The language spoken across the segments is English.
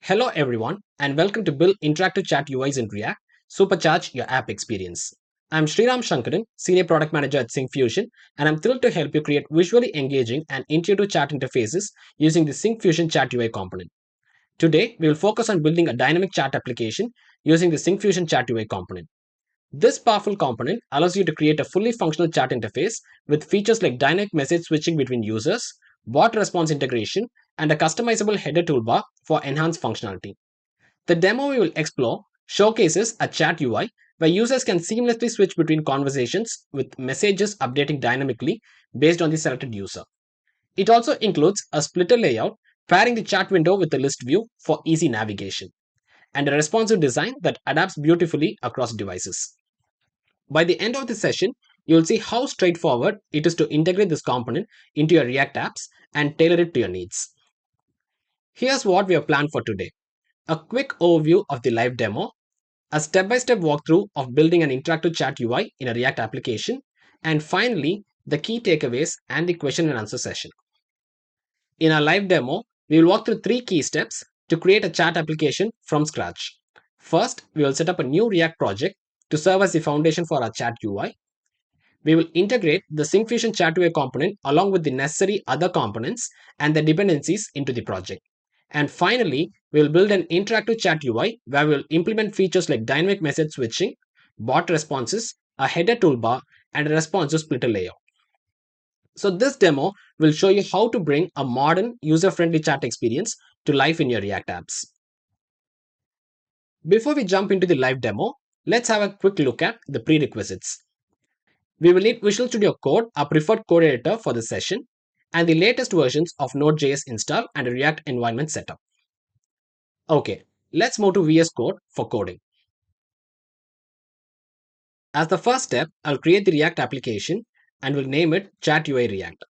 Hello everyone and welcome to Build Interactive Chat UIs in React, Supercharge your app experience. I'm Sriram Shankaran, Senior Product Manager at Syncfusion, and I'm thrilled to help you create visually engaging and intuitive chat interfaces using the Syncfusion Chat UI component. Today, we will focus on building a dynamic chat application using the Syncfusion Chat UI component. This powerful component allows you to create a fully functional chat interface with features like dynamic message switching between users, bot response integration, and a customizable header toolbar for enhanced functionality. The demo we will explore showcases a chat UI where users can seamlessly switch between conversations with messages updating dynamically based on the selected user. It also includes a splitter layout pairing the chat window with the list view for easy navigation, and a responsive design that adapts beautifully across devices. By the end of the session, you will see how straightforward it is to integrate this component into your React apps and tailor it to your needs. Here's what we have planned for today: a quick overview of the live demo, a step-by-step walkthrough of building an interactive chat UI in a React application, and finally, the key takeaways and the question and answer session. In our live demo, we will walk through three key steps to create a chat application from scratch. First, we will set up a new React project to serve as the foundation for our chat UI. We will integrate the Syncfusion Chat UI component along with the necessary other components and the dependencies into the project. And finally, we will build an interactive chat UI where we will implement features like dynamic message switching, bot responses, a header toolbar, and a responsive splitter layout. So this demo will show you how to bring a modern, user-friendly chat experience to life in your React apps. Before we jump into the live demo, let's have a quick look at the prerequisites. We will need Visual Studio Code, our preferred code editor for this session, and the latest versions of Node.js install and a React environment setup. Okay, let's move to VS Code for coding. As the first step, I'll create the React application and will name it Chat UI React.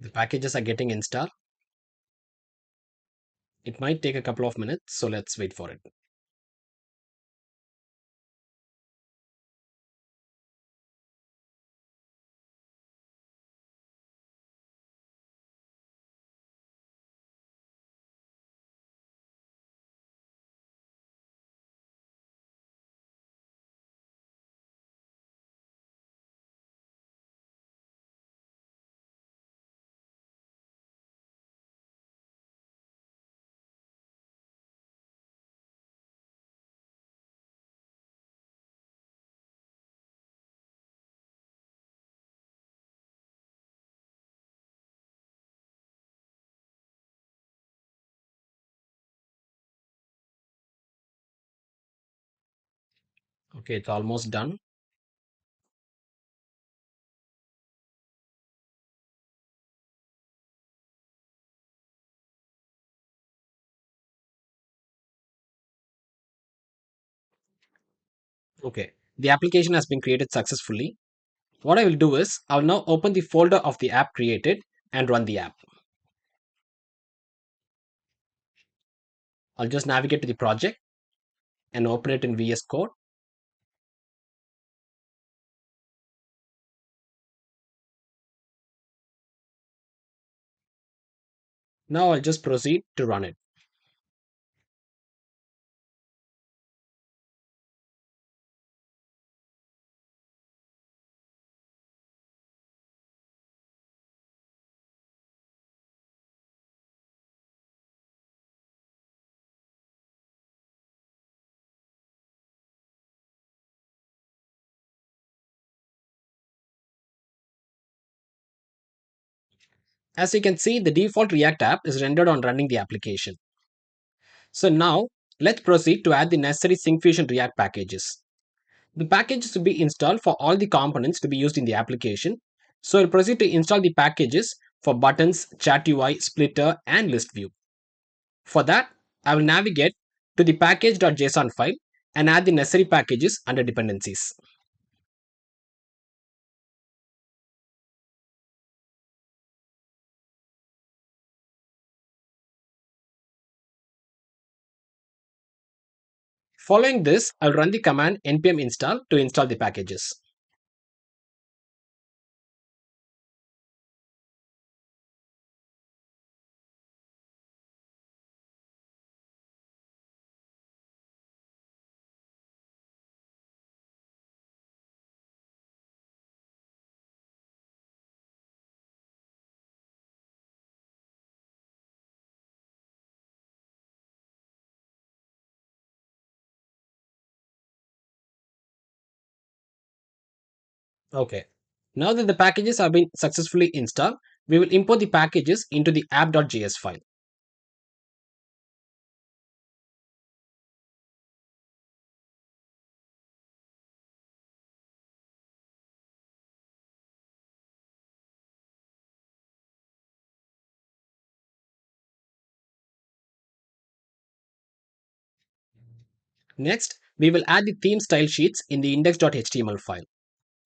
The packages are getting installed. It might take a couple of minutes, so let's wait for it. Okay, it's almost done. Okay, the application has been created successfully. What I will do is, I'll now open the folder of the app created and run the app. I'll just navigate to the project and open it in VS Code. Now I'll just proceed to run it. As you can see, the default React app is rendered on running the application. So now, let's proceed to add the necessary Syncfusion React packages. The packages will be installed for all the components to be used in the application. So I'll proceed to install the packages for buttons, chat UI, splitter, and list view. For that, I will navigate to the package.json file and add the necessary packages under dependencies. Following this, I'll run the command npm install to install the packages. Okay. Now that the packages have been successfully installed, we will import the packages into the app.js file. Next, we will add the theme style sheets in the index.html file.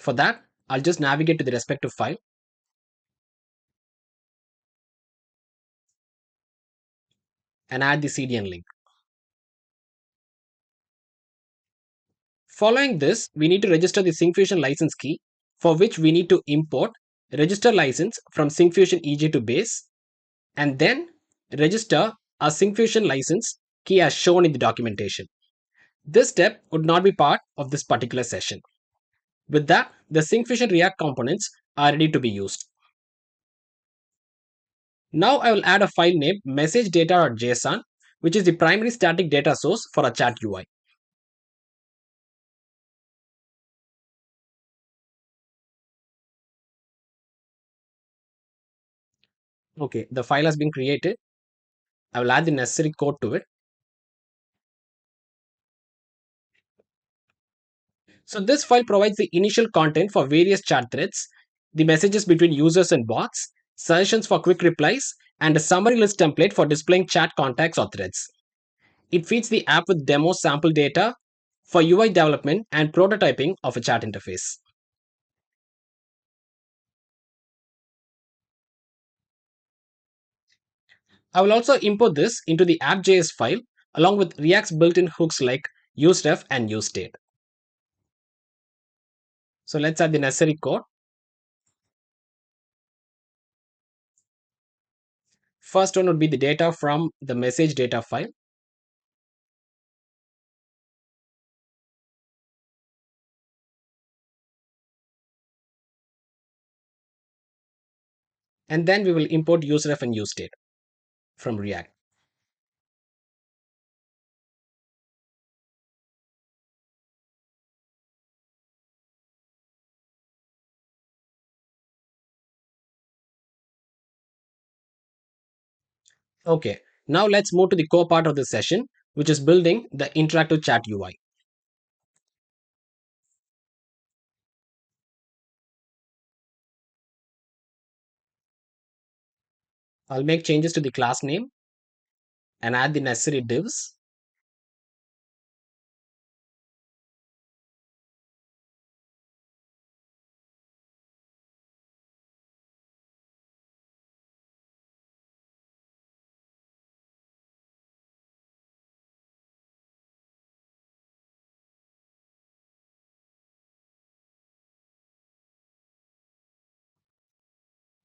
For that, I'll just navigate to the respective file and add the CDN link. Following this, we need to register the Syncfusion license key, for which we need to import register license from Syncfusion EJ to base and then register our Syncfusion license key as shown in the documentation. This step would not be part of this particular session. With that, the Syncfusion React components are ready to be used. Now I will add a file named messagedata.json, which is the primary static data source for a chat UI. Okay, the file has been created. I will add the necessary code to it. So this file provides the initial content for various chat threads, the messages between users and bots, suggestions for quick replies, and a summary list template for displaying chat contacts or threads. It feeds the app with demo sample data for UI development and prototyping of a chat interface. I will also import this into the app.js file along with React's built-in hooks like useRef and useState. So let's add the necessary code. First one would be the data from the message data file. And then we will import useRef and useState from React. Okay, now let's move to the core part of the session, which is building the interactive chat UI. I'll make changes to the class name and add the necessary divs.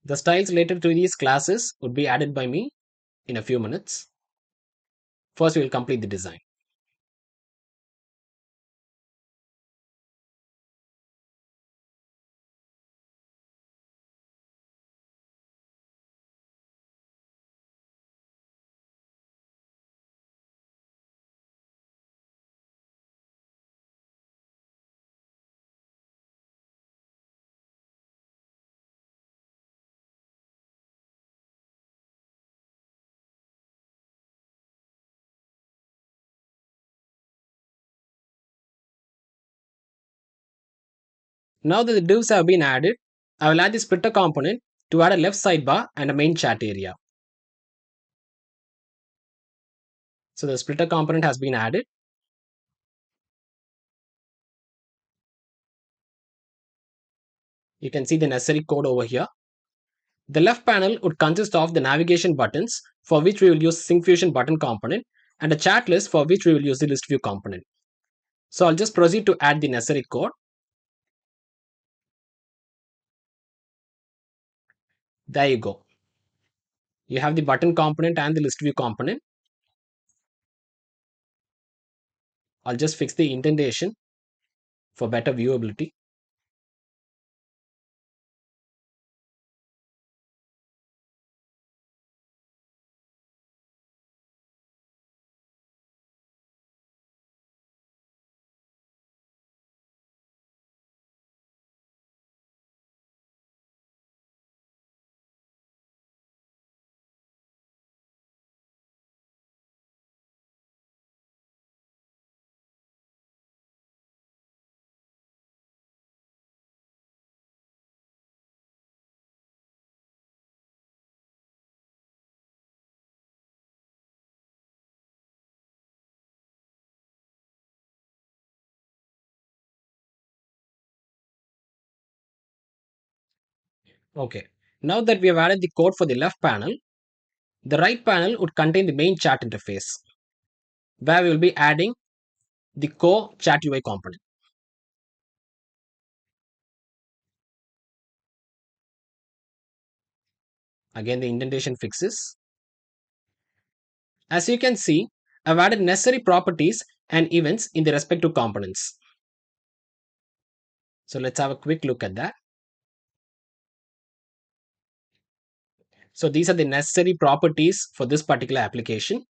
The styles related to these classes would be added by me in a few minutes. First, we will complete the design. Now that the divs have been added, I will add the splitter component to add a left sidebar and a main chat area. So the splitter component has been added. You can see the necessary code over here. The left panel would consist of the navigation buttons, for which we will use Syncfusion button component, and a chat list, for which we will use the list view component. So I'll just proceed to add the necessary code. There you go. You have the button component and the list view component. I'll just fix the indentation for better viewability. Okay. Now that we have added the code for the left panel, the right panel would contain the main chat interface, where we will be adding the core chat UI component. Again, the indentation fixes. As you can see, I've added necessary properties and events in the respective components. So let's have a quick look at that. So these are the necessary properties for this particular application.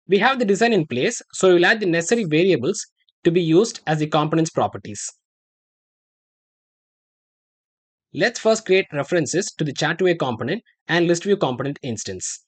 We have the design in place, so we'll add the necessary variables to be used as the components properties. Let's first create references to the chat2a component and list view component instance.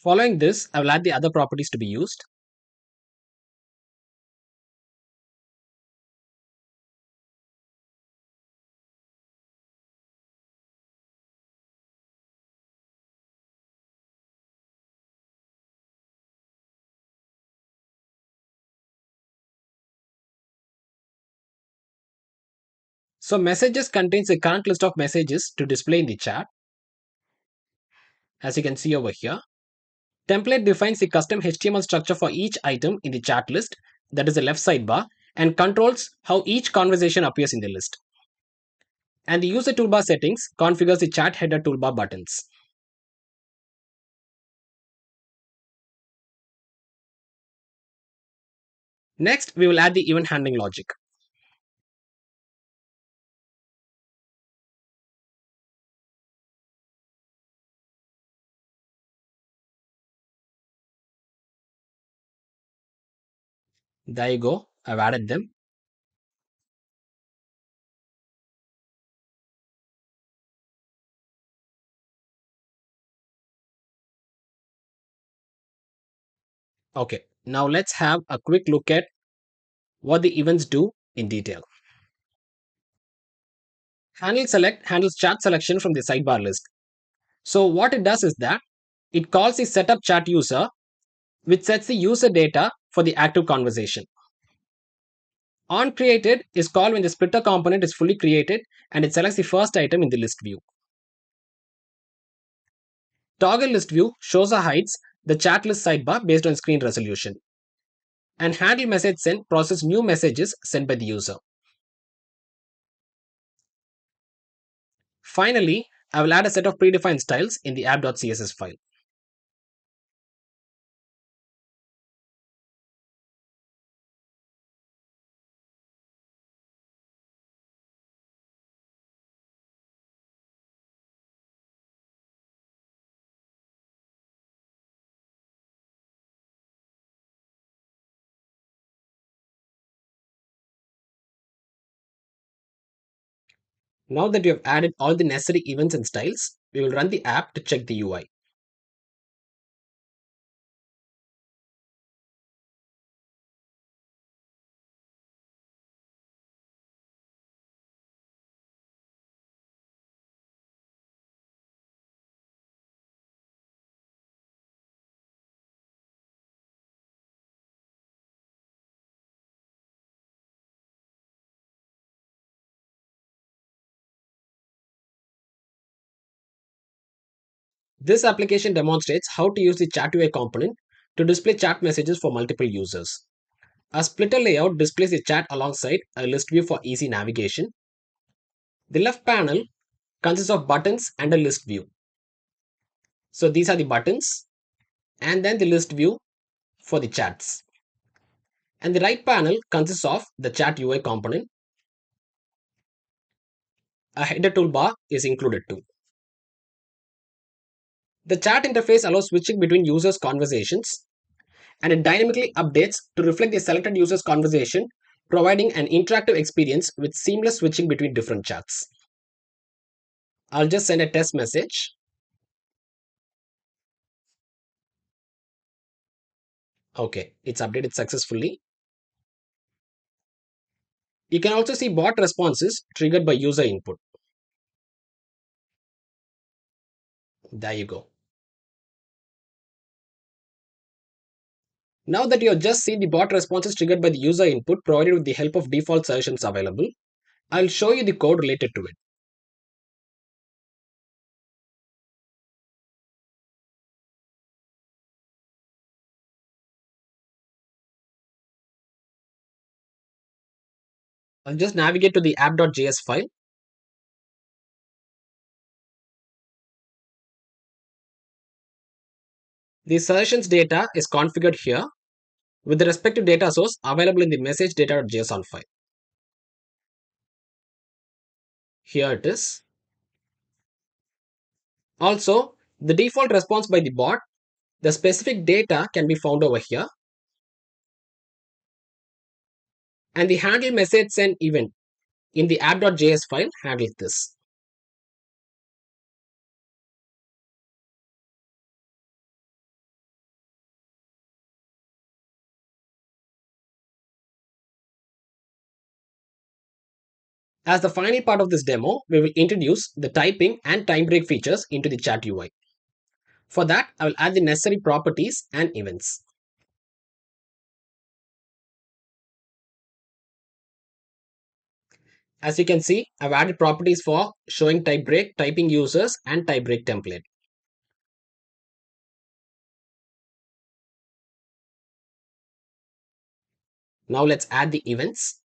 Following this, I will add the other properties to be used. So messages contains a current list of messages to display in the chat, as you can see over here. Template defines the custom HTML structure for each item in the chat list, that is the left sidebar, and controls how each conversation appears in the list. And the user toolbar settings configures the chat header toolbar buttons. Next, we will add the event handling logic. There you go, I've added them. Okay, now let's have a quick look at what the events do in detail. Handle select handles chat selection from the sidebar list. So what it does is that it calls the setup chat user, which sets the user data for the active conversation. On created is called when the splitter component is fully created and it selects the first item in the list view. Toggle list view shows or hides the chat list sidebar based on screen resolution. And handle message send process new messages sent by the user. Finally, I will add a set of predefined styles in the app.css file. Now that you have added all the necessary events and styles, we will run the app to check the UI. This application demonstrates how to use the Chat UI component to display chat messages for multiple users. A splitter layout displays the chat alongside a list view for easy navigation. The left panel consists of buttons and a list view. So these are the buttons and then the list view for the chats. And the right panel consists of the Chat UI component. A header toolbar is included too. The chat interface allows switching between users' conversations and it dynamically updates to reflect the selected user's conversation, providing an interactive experience with seamless switching between different chats. I'll just send a test message. Okay, it's updated successfully. You can also see bot responses triggered by user input. There you go. Now that you have just seen the bot responses triggered by the user input provided with the help of default suggestions available, I'll show you the code related to it. I'll just navigate to the app.js file. The suggestions data is configured here with the respective data source available in the message data.json file. Here it is. Also, the default response by the bot, the specific data can be found over here, and the handle message send event in the app.js file handles this. As the final part of this demo, we will introduce the typing and time break features into the chat UI. For that, I will add the necessary properties and events. As you can see, I've added properties for showing type break, typing users, and type break template. Now let's add the events.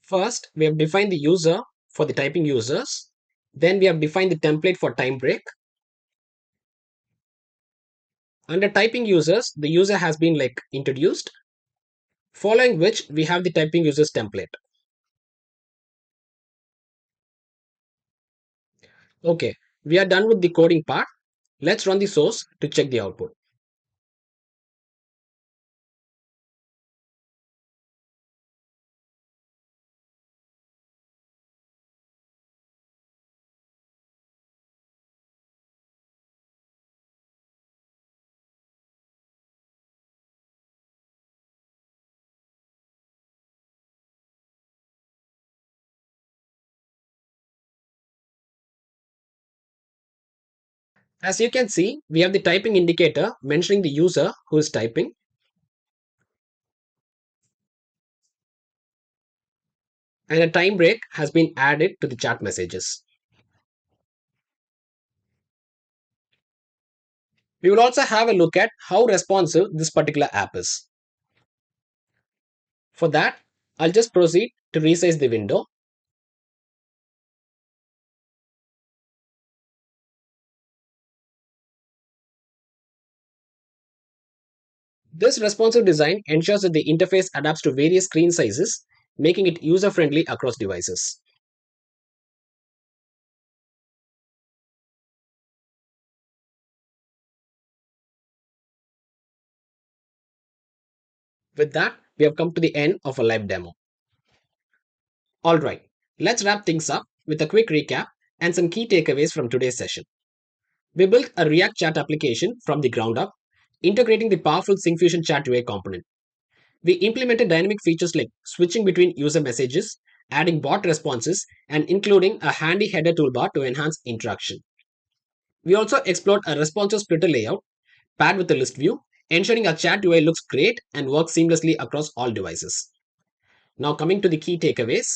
First, we have defined the user for the typing users. Then we have defined the template for time break. Under typing users, the user has been introduced, following which we have the typing users template. Okay, we are done with the coding part. Let's run the source to check the output. As you can see, we have the typing indicator mentioning the user who is typing, and a time break has been added to the chat messages. We will also have a look at how responsive this particular app is. For that, I'll just proceed to resize the window. This responsive design ensures that the interface adapts to various screen sizes, making it user-friendly across devices. With that, we have come to the end of a live demo. Alright, let's wrap things up with a quick recap and some key takeaways from today's session. We built a React Chat application from the ground up, integrating the powerful Syncfusion Chat UI component. We implemented dynamic features like switching between user messages, adding bot responses, and including a handy header toolbar to enhance interaction. We also explored a responsive splitter layout paired with a list view, ensuring our chat UI looks great and works seamlessly across all devices. Now, coming to the key takeaways,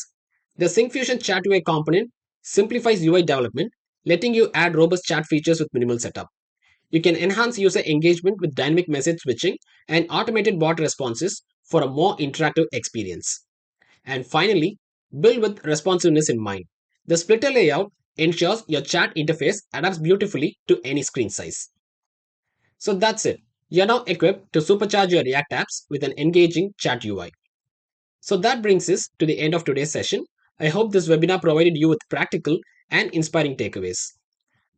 the Syncfusion Chat UI component simplifies UI development, letting you add robust chat features with minimal setup. You can enhance user engagement with dynamic message switching and automated bot responses for a more interactive experience. And finally, build with responsiveness in mind. The splitter layout ensures your chat interface adapts beautifully to any screen size. So that's it. You're now equipped to supercharge your React apps with an engaging chat UI. So that brings us to the end of today's session. I hope this webinar provided you with practical and inspiring takeaways.